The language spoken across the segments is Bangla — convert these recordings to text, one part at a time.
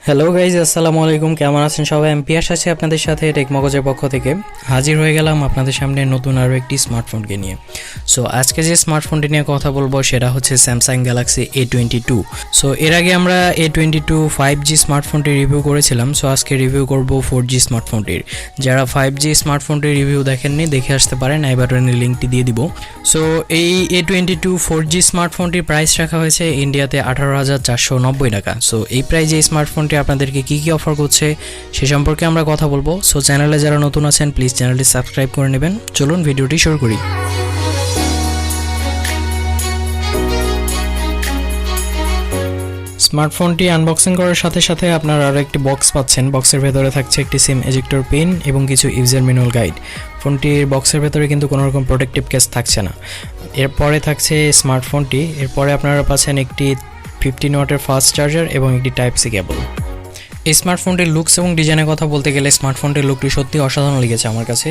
হ্যালো গাইজ, আসসালামু আলাইকুম। কেমন আছেন সবাই? আমি পিয়াস আছি আপনাদের সাথে টেকমগজের পক্ষ থেকে। হাজির হয়ে গেলাম আপনাদের সামনে নতুন আরও একটি স্মার্টফোনকে নিয়ে। সো আজকে যে স্মার্টফোনটি নিয়ে কথা বলবো সেটা হচ্ছে স্যামসাং গ্যালাক্সি A22। সো এর আগে আমরা A22 5G স্মার্টফোনটি রিভিউ করেছিলাম। সো আজকে রিভিউ করব 4G স্মার্টফোনটির। যারা 5G স্মার্টফোনটির রিভিউ দেখেননি দেখে আসতে পারেন, আই বাটনের লিঙ্কটি দিয়ে দিব। সো এই A22 4G স্মার্টফোনটির প্রাইস রাখা হয়েছে ইন্ডিয়াতে 18,490 টাকা। সো এই প্রাইজে এই স্মার্টফোনটি আপনাদেরকে কী কী অফার করছে সে সম্পর্কে আমরা কথা বলবো। সো চ্যানেলে যারা নতুন আছেন প্লিজ চ্যানেলটি সাবস্ক্রাইব করে নেবেন। চলুন ভিডিওটি শুরু করি। স্মার্টফোনটি আনবক্সিং করার সাথে সাথে আপনারা আরও একটি বক্স পাচ্ছেন। বক্সের ভেতরে থাকছে একটি সিম এজেক্টর পিন এবং কিছু ইউজার ম্যানুয়াল গাইড। ফোনটির বক্সের ভেতরে কিন্তু কোনো রকম প্রোটেক্টিভ কেস থাকছে না। এরপরে থাকছে স্মার্টফোনটি। এরপরে আপনারা পাচ্ছেন একটি 15 ওয়াটের ফাস্ট চার্জার এবং একটি টাইপ সি কেবল। এই স্মার্টফোনটির লুকস এবং ডিজাইনের কথা বলতে গেলে স্মার্টফোনটির লুকটি সত্যি অসাধারণ লেগেছে আমার কাছে।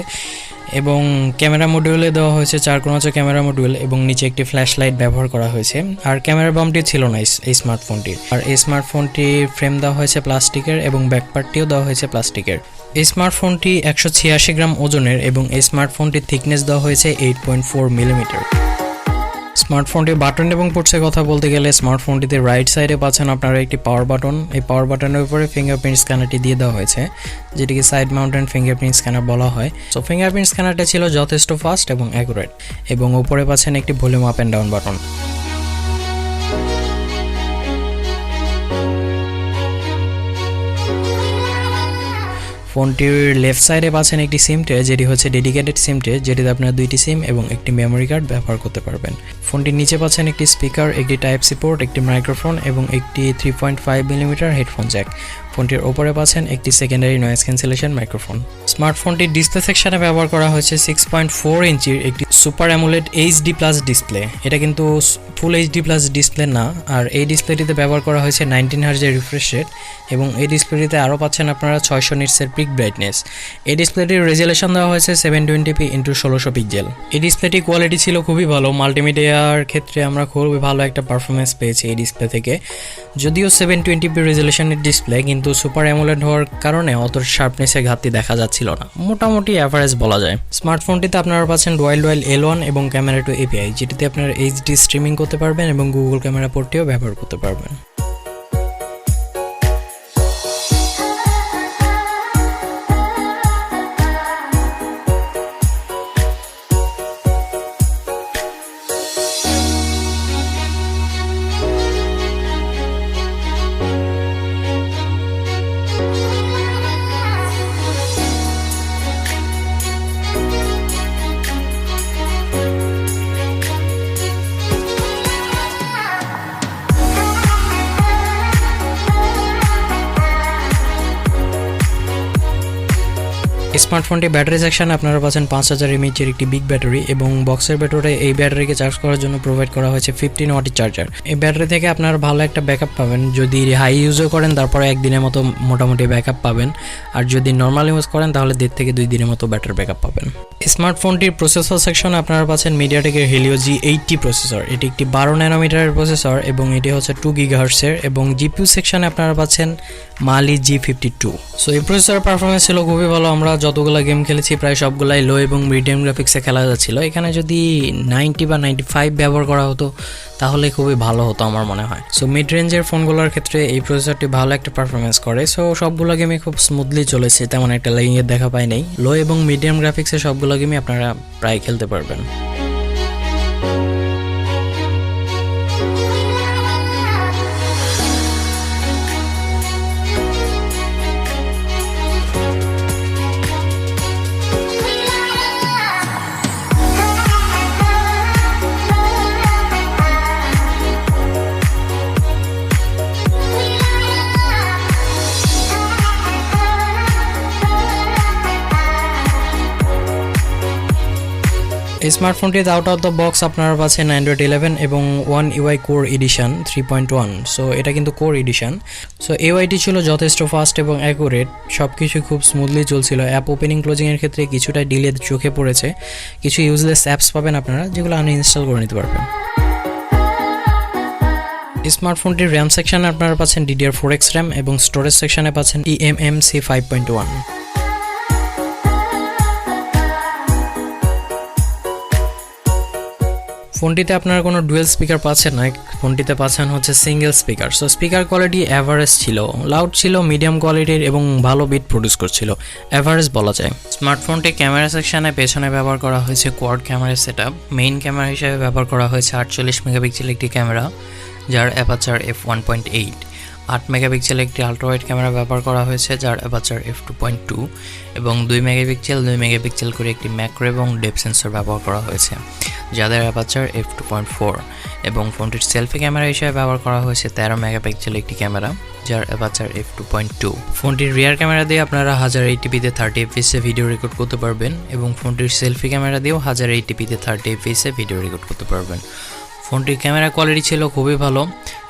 এবং ক্যামেরা মডিউলে দেওয়া হয়েছে 4 ক্যামেরা মডিউল এবং নিচে একটি ফ্ল্যাশ লাইট ব্যবহার করা হয়েছে। আর ক্যামেরা বামটি ছিল না এই স্মার্টফোনটির। আর এই স্মার্টফোনটির ফ্রেম দেওয়া হয়েছে প্লাস্টিকের এবং ব্যাকপার্টটিও দেওয়া হয়েছে প্লাস্টিকের। এই স্মার্টফোনটি 186 গ্রাম ওজনের এবং এই স্মার্টফোনটির থিকনেস দেওয়া হয়েছে 8.4 মিলিমিটার। স্মার্টফোনটির বাটন এবং পোর্টসের কথা বলতে গেলে স্মার্টফোনটিতে রাইট সাইডে পাচ্ছেন আপনারা একটি পাওয়ার বাটন। এই পাওয়ার বাটনের উপরে ফিঙ্গারপ্রিন্ট স্ক্যানারটি দিয়ে দেওয়া হয়েছে, যেটিকে সাইড মাউন্টেন ফিঙ্গারপ্রিন্ট স্ক্যানার বলা হয়। সো ফিঙ্গারপ্রিন্ট স্ক্যানারটা ছিল যথেষ্ট ফাস্ট এবং অ্যাকুরেট। এবং উপরে পাচ্ছেন একটি volume up and down button. ফোনটির লেফট সাইডে পাচ্ছেন একটি সিম ট্রে, যেটি হচ্ছে ডেডিকেটেড সিম ট্রে, যেটিতে আপনারা 2টি সিম এবং একটি মেমোরি কার্ড ব্যবহার করতে পারবেন। ফোনটির নিচে পাচ্ছেন একটি স্পিকার, একটি টাইপ সি পোর্ট, একটি মাইক্রোফোন এবং একটি 3.5 মিলিমিটার হেডফোন জ্যাক। ফোনটির ওপরে পাচ্ছেন একটি সেকেন্ডারি নয়েজ ক্যান্সেলেশন মাইক্রোফোন। স্মার্টফোনটির ডিসপ্লে সেকশনে ব্যবহার করা হয়েছে 6.4 ইঞ্চির একটি সুপার অ্যামোলেড HD+ ডিসপ্লে। এটা কিন্তু ফুল HD+ ডিসপ্লে না। আর এই ডিসপ্লেটিতে ব্যবহার করা হয়েছে 19 হার্জের রিফ্রেশ রেট এবং এই ডিসপ্লেটিতে আরও পাচ্ছেন আপনারা 600 নিটসের পিক ব্রাইটনেস। এই ডিসপ্লেটির রেজুলেশন দেওয়া হয়েছে 720p × 1600 পিক্সেল। এই ডিসপ্লেটির কোয়ালিটি ছিল খুবই ভালো। মাল্টিমিডিয়ার ক্ষেত্রে আমরা খুবই ভালো একটা পারফরমেন্স পেয়েছি এই ডিসপ্লে থেকে। যদিও 720p রেজুলেশনের ডিসপ্লে, কিন্তু সুপার অ্যামোলেড হওয়ার কারণে অত শার্পনেসের ঘাটতি দেখা যাচ্ছিল না। মোটামুটি অ্যাভারেজ বলা যায়। স্মার্টফোনটিতে আপনারা পাচ্ছেন ডুয়াল L1 এবং ক্যামেরা টু API, যেটিতে আপনারা HD স্ট্রিমিং করতে পারবেন এবং গুগল ক্যামেরা পোর্টটিও ব্যবহার করতে পারবেন। স্মার্টফোনটি ব্যাটারি সেকশনে আপনারা পাচ্ছেন 5000 mAh একটি বিগ ব্যাটারি এবং বক্সের ভেতরে এই ব্যাটারিকে চার্জ করার জন্য প্রোভাইড করা হয়েছে 15 ওয়াটের চার্জার। এই ব্যাটারি থেকে আপনারা ভালো একটা ব্যাকআপ পাবেন। যদি হাই ইউজও করেন তারপরে একদিনের মতো মোটামুটি ব্যাকআপ পাবেন। আর যদি নর্মাল ইউজ করেন তাহলে 1.5 থেকে 2 দিনের মতো ব্যাটারি ব্যাকআপ পাবেন। স্মার্টফোনটির প্রসেসর সেকশনে আপনারা পাচ্ছেন মিডিয়াটেকের হেলিও G80 প্রসেসর। এটি একটি 12 ন্যানোমিটারের প্রসেসর এবং এটি হচ্ছে 2 GHz-এর। এবং জিপিইউ সেকশনে আপনারা পাচ্ছেন মালি G52। সো এই প্রসেসর পারফরমেন্স ছিল খুবই ভালো। আমরা যতগুলো গেম খেলেছি প্রায় সবগুলাই লো এবং মিডিয়াম গ্রাফিক্সে খেলা যাচ্ছিল। এখানে যদি 90 বা 95 ব্যবহার করা হতো তাহলে খুবই ভালো হতো আমার মনে হয়। সো মিড রেঞ্জের ফোনগুলোর ক্ষেত্রে এই প্রসেসরটি ভালো একটা পারফরমেন্স করে। সো সবগুলো গেমই খুব স্মুথলি চলেছে, তেমন একটা ল্যাগিংয়ের দেখা পাই নাই। লো এবং মিডিয়াম গ্রাফিক্সে সবগুলো গেমই আপনারা প্রায় খেলতে পারবেন। এই স্মার্টফোনটিতে আউট অফ দ্য বক্স আপনারা পাচ্ছেন Android 11 এবং One UI core edition 3.1। So এটা কিন্তু কোর এডিশন। সো ইউআইটি ছিল যথেষ্ট ফাস্ট এবং অ্যাকুরেট, সব কিছু খুব স্মুথলি চলছিল। অ্যাপ ওপেনিং ক্লোজিংয়ের ক্ষেত্রে কিছুটা ডিলে চোখে পড়েছে। কিছু ইউজলেস অ্যাপস পাবেন আপনারা, যেগুলো আনইনস্টল করে নিতে পারবেন। স্মার্টফোনটির র্যাম সেকশনে আপনারা পাচ্ছেন DDR4X র্যাম এবং স্টোরেজ সেকশনে পাচ্ছেন eMMC 5.1। ফোনটিতে আপনারা কোনো ডুয়েল স্পিকার পাচ্ছেন না, ফোনটিতে পাচ্ছেন হচ্ছে single speaker. So speaker quality average ছিল, লাউড ছিল, মিডিয়াম কোয়ালিটির এবং ভালো বিট প্রডিউস করছিল, অ্যাভারেজ বলা যায়। স্মার্টফোনটি ক্যামেরা সেকশনে পেছনে ব্যবহার করা হয়েছে quad camera setup. Main camera হিসেবে ব্যবহার করা হয়েছে 48 মেগাপিক্সেল একটি ক্যামেরা যার অ্যাপারচার f1.8। 8 মেগাপিক্সেল একটি আল্ট্রাওয়াইড ক্যামেরা ব্যবহার করা হয়েছে যার অ্যাপারচার f2.2 এবং 2 মেগাপিক্সেল করে একটি ম্যাক্রো এবং ডেপথ সেন্সর ব্যবহার করা হয়েছে যাদের অ্যাপারচার f2.4 এবং ফোনটির সেলফি ক্যামেরা হিসেবে ব্যবহার করা হয়েছে 13 মেগাপিক্সেল একটি ক্যামেরা যার অ্যাপারচার f2.2। ফোনটির রিয়ার ক্যামেরা দিয়ে আপনারা 1080pতে 30 fps এ ভিডিও রেকর্ড করতে পারবেন এবং ফোনটির সেলফি ক্যামেরা দিয়েও 1080pতে 30 fps এ ভিডিও রেকর্ড করতে পারবেন। ফোনটির ক্যামেরা কোয়ালিটি ছিল খুবই ভালো।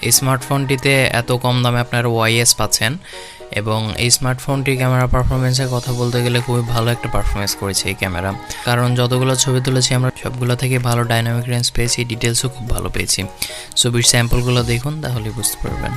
এই স্মার্টফোনটিতে এত কম দামে আপনারা ওয়াইএস পাচ্ছেন এবং এই স্মার্টফোনটির ক্যামেরা পারফরমেন্সের কথা বলতে গেলে খুবই ভালো একটা পারফরমেন্স করেছে এই ক্যামেরা, কারণ যতগুলো ছবি তুলেছি আমরা সবগুলো থেকে ভালো ডাইনামিক রেঞ্জ পেয়েছি, ডিটেলসও খুব ভালো পেয়েছি। ছবির স্যাম্পলগুলো দেখুন তাহলে বুঝতে পারবেন।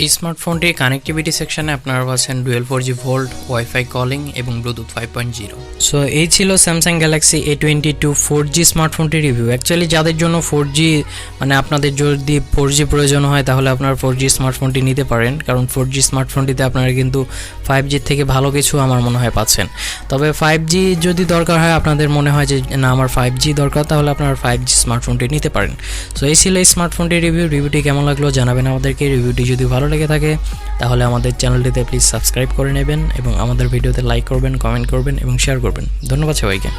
এই স্মার্টফোনটির কানেক্টিভিটি সেকশনে আপনারা পাচ্ছেন dual 4G VoLTE, wifi calling এবং ব্লুটুথ 5.0। সো এই ছিল স্যামসাং গ্যালাক্সি A22 4G স্মার্টফোনটির রিভিউ। অ্যাকচুয়ালি যাদের জন্য 4G মানে আপনাদের যদি 4G প্রয়োজন হয় তাহলে আপনারা 4G স্মার্টফোনটি নিতে পারেন, কারণ 4G স্মার্টফোনটিতে আপনারা কিন্তু 5G থেকে ভালো কিছু আমার মনে হয় পাচ্ছেন। তবে 5G যদি দরকার হয়, আপনাদের মনে হয় যে না আমার 5G দরকার, তাহলে আপনারা 5G স্মার্টফোনটি নিতে পারেন। সো এই ছিল এই স্মার্টফোনটির রিভিউ। রিভিউটি কেমন লাগলো জানাবেন আমাদেরকে। রিভিউটি যদি ভালো লেগে থাকে তাহলে আমাদের চ্যানেলটিতে প্লিজ সাবস্ক্রাইব করে নেবেন এবং আমাদের ভিডিওতে লাইক করবেন, কমেন্ট করবেন এবং শেয়ার করবেন। ধন্যবাদ সবাইকে।